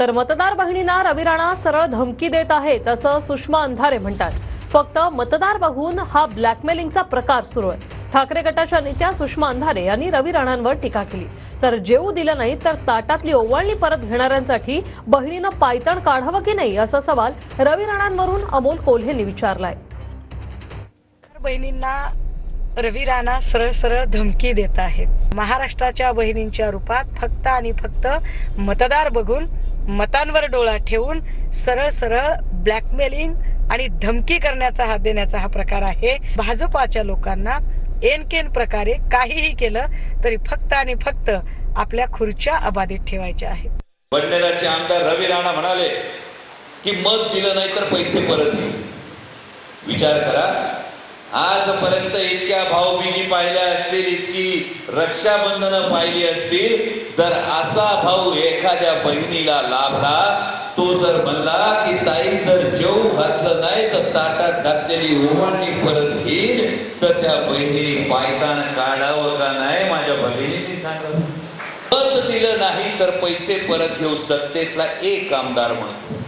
तर मतदार बहिणींना रवी राणा सरळ धमकी देत आहेत असं सुषमा अंधारे म्हणतात। फक्त मतदार बघून हा ब्लॅकमेलिंगचा प्रकार सुरू आहे। ठाकरे गटाच्या नेत्या सुषमा अंधारे यांनी रवी राणांवर टीका केली। तर जेवू दिलं नाही तर ताटातली ओवाळणी परत घेणाऱ्यांसाठी बहिणीनं पायतण काढावं की नाही असा सवाल रवी राणांवरून अमोल कोल्हेंनी विचारलाय। बहिणींना रवी राणा सरळ सरळ धमकी देत आहेत। महाराष्ट्राच्या बहिणींच्या रूपात फक्त आणि फक्त मतदार बघून मतांवर डोळा ठेवून सरळ सरळ ब्लॅकमेलिंग आणि धमकी करण्याचा हात देण्याचा हा प्रकार आहे। भाजपाच्या लोकांना एनकेन प्रकारे काहीही केलं तरी फक्त आणि फक्त आपल्या खुर्च्या अबाधित ठेवायच्या आहेत। बंडराचे आमदार रवी राणा म्हणाले की मत दिलं नाही तर पैसे परत घेऊ। विचार करा, आजपर्यंत इतक्या भाऊबीजी पाहिल्या असतील, इतकी रक्षाबंधन पाहिली असतील, जर असा भाऊ एखाद्या बहिणीला लाभला, तो जर म्हणला की ताई जर जेवू घातलं नाही तर ताटात घातलेली ओवाळणी परत घेईल, तर त्या बहिणीने पायतान काढावं का नाही? माझ्या भगिनींनी सांगावं। मत दिलं नाही तर पैसे परत घेऊ। सत्तेतला एक आमदार म्हणतो